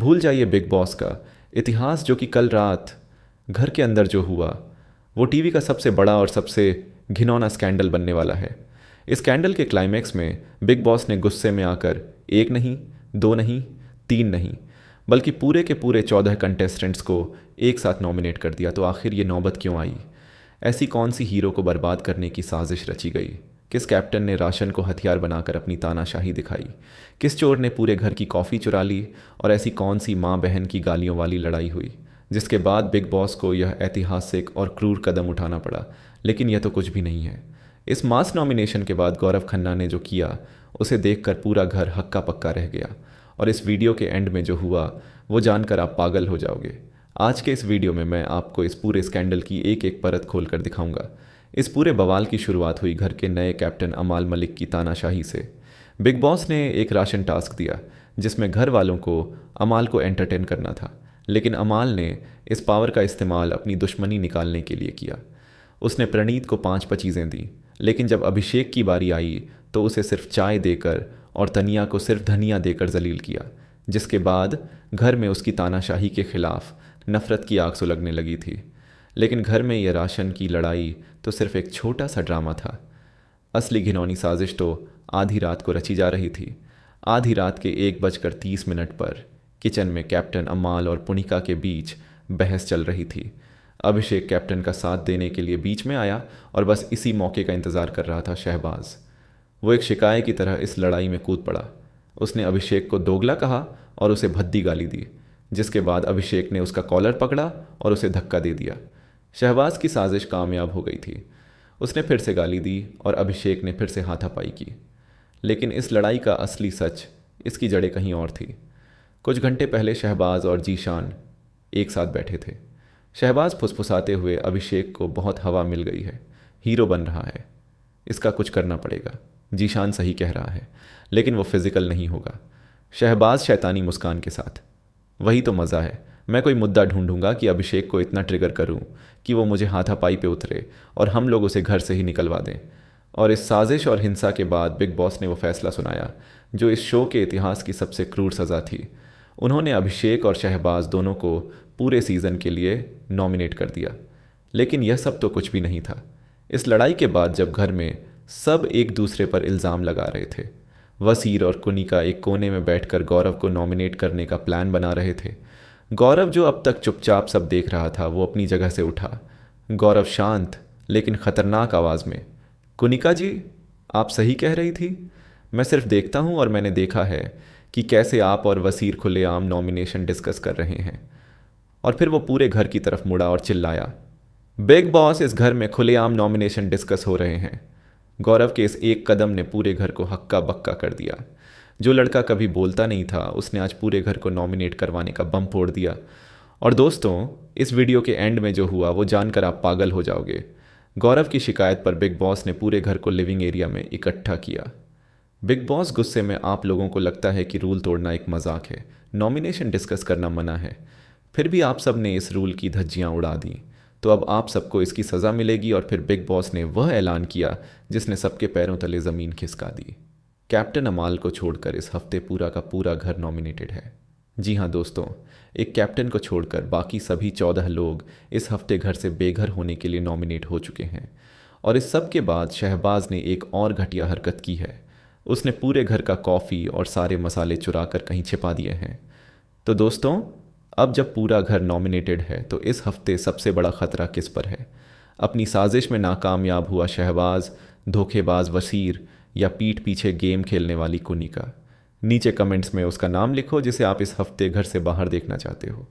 भूल जाइए big boss का इतिहास, जो कि कल रात घर के अंदर जो हुआ वो टीवी का सबसे बड़ा और सबसे घिनौना स्कैंडल बनने वाला है। इस स्कैंडल के क्लाइमैक्स में बिग बॉस ने गुस्से में आकर एक नहीं, दो नहीं, तीन नहीं, बल्कि पूरे के पूरे 14 कंटेस्टेंट्स को एक साथ नॉमिनेट कर दिया। तो आखिर ये नौबत क्यों आई? ऐसी कौन सी हीरो को बर्बाद करने की साजिश रची गई? किस कैप्टन ने राशन को हथियार बनाकर अपनी तानाशाही दिखाई? किस चोर ने पूरे घर की कॉफ़ी चुरा ली? और ऐसी कौन सी माँ बहन की गालियों वाली लड़ाई हुई जिसके बाद बिग बॉस को यह ऐतिहासिक और क्रूर कदम उठाना पड़ा? लेकिन यह तो कुछ भी नहीं है। इस मास नॉमिनेशन के बाद गौरव खन्ना ने जो किया उसे देखकर पूरा घर हक्का पक्का रह गया। और इस वीडियो के एंड में जो हुआ वो जानकर आप पागल हो जाओगे। आज के इस वीडियो में मैं आपको इस पूरे स्कैंडल की एक एक परत खोलकर दिखाऊंगा। इस पूरे बवाल की शुरुआत हुई घर के नए कैप्टन अमाल मलिक की तानाशाही से। बिग बॉस ने एक राशन टास्क दिया जिसमें घर वालों को अमाल को एंटरटेन करना था, लेकिन अमाल ने इस पावर का इस्तेमाल अपनी दुश्मनी निकालने के लिए किया। उसने प्रणीत को 5 चीज़ें दी, लेकिन जब अभिषेक की बारी आई तो उसे सिर्फ चाय देकर और तनिया को सिर्फ धनिया देकर जलील किया, जिसके बाद घर में उसकी तानाशाही के खिलाफ नफरत की आग सुलगने लगी थी। लेकिन घर में यह राशन की लड़ाई तो सिर्फ एक छोटा सा ड्रामा था। असली घिनौनी साजिश तो आधी रात को रची जा रही थी। आधी रात के 1:30 पर किचन में कैप्टन अमाल और पुनिका के बीच बहस चल रही थी। अभिषेक कैप्टन का साथ देने के लिए बीच में आया और बस इसी मौके का इंतज़ार कर रहा था शहबाज। वो एक शिकायत की तरह इस लड़ाई में कूद पड़ा। उसने अभिषेक को दोगला कहा और उसे भद्दी गाली दी, जिसके बाद अभिषेक ने उसका कॉलर पकड़ा और उसे धक्का दे दिया। शहबाज की साजिश कामयाब हो गई थी। उसने फिर से गाली दी और अभिषेक ने फिर से हाथापाई की। लेकिन इस लड़ाई का असली सच, इसकी जड़ें कहीं और थी। कुछ घंटे पहले शहबाज और जीशान एक साथ बैठे थे। शहबाज फुसफुसाते हुए अभिषेक को बहुत हवा मिल गई है, हीरो बन रहा है, इसका कुछ करना पड़ेगा। जीशान सही कह रहा है, लेकिन वो फिजिकल नहीं होगा। शहबाज शैतानी मुस्कान के साथ, वही तो मज़ा है। मैं कोई मुद्दा ढूंढूंगा कि अभिषेक को इतना ट्रिगर करूं कि वो मुझे हाथापाई पे उतरे और हम लोग उसे घर से ही निकलवा दें। और इस साजिश और हिंसा के बाद बिग बॉस ने वो फैसला सुनाया जो इस शो के इतिहास की सबसे क्रूर सज़ा थी। उन्होंने अभिषेक और शहबाज दोनों को पूरे सीज़न के लिए नॉमिनेट कर दिया। लेकिन यह सब तो कुछ भी नहीं था। इस लड़ाई के बाद जब घर में सब एक दूसरे पर इल्ज़ाम लगा रहे थे, वसीर और कुनिका एक कोने में बैठकर गौरव को नॉमिनेट करने का प्लान बना रहे थे। गौरव, जो अब तक चुपचाप सब देख रहा था, वो अपनी जगह से उठा। गौरव शांत लेकिन ख़तरनाक आवाज़ में, कुनिका जी, आप सही कह रही थी। मैं सिर्फ देखता हूँ और मैंने देखा है कि कैसे आप और वसीर खुलेआम नॉमिनेशन डिस्कस कर रहे हैं। और फिर वो पूरे घर की तरफ मुड़ा और चिल्लाया, बिग बॉस, इस घर में खुलेआम नॉमिनेशन डिस्कस हो रहे हैं। गौरव के इस एक कदम ने पूरे घर को हक्का बक्का कर दिया। जो लड़का कभी बोलता नहीं था, उसने आज पूरे घर को नॉमिनेट करवाने का बम फोड़ दिया। और दोस्तों, इस वीडियो के एंड में जो हुआ वो जानकर आप पागल हो जाओगे। गौरव की शिकायत पर बिग बॉस ने पूरे घर को लिविंग एरिया में इकट्ठा किया। बिग बॉस गुस्से में, आप लोगों को लगता है कि रूल तोड़ना एक मजाक है, नॉमिनेशन डिस्कस करना मना है, फिर भी आप सब ने इस रूल की धज्जियां उड़ा दी। तो अब आप सबको इसकी सज़ा मिलेगी। और फिर बिग बॉस ने वह ऐलान किया जिसने सबके पैरों तले ज़मीन खिसका दी। कैप्टन अमाल को छोड़कर इस हफ्ते पूरा का पूरा घर नॉमिनेटेड है। जी हाँ दोस्तों, एक कैप्टन को छोड़कर बाकी सभी 14 लोग इस हफ्ते घर से बेघर होने के लिए नॉमिनेट हो चुके हैं। और इस सब के बाद शहबाज ने एक और घटिया हरकत की है। उसने पूरे घर का कॉफ़ी और सारे मसाले चुरा कर कहीं छिपा दिए हैं। तो दोस्तों, अब जब पूरा घर नॉमिनेटेड है तो इस हफ्ते सबसे बड़ा ख़तरा किस पर है? अपनी साजिश में नाकामयाब हुआ शहबाज, धोखेबाज वसीर, या पीठ पीछे गेम खेलने वाली कुनिका? नीचे कमेंट्स में उसका नाम लिखो जिसे आप इस हफ्ते घर से बाहर देखना चाहते हो।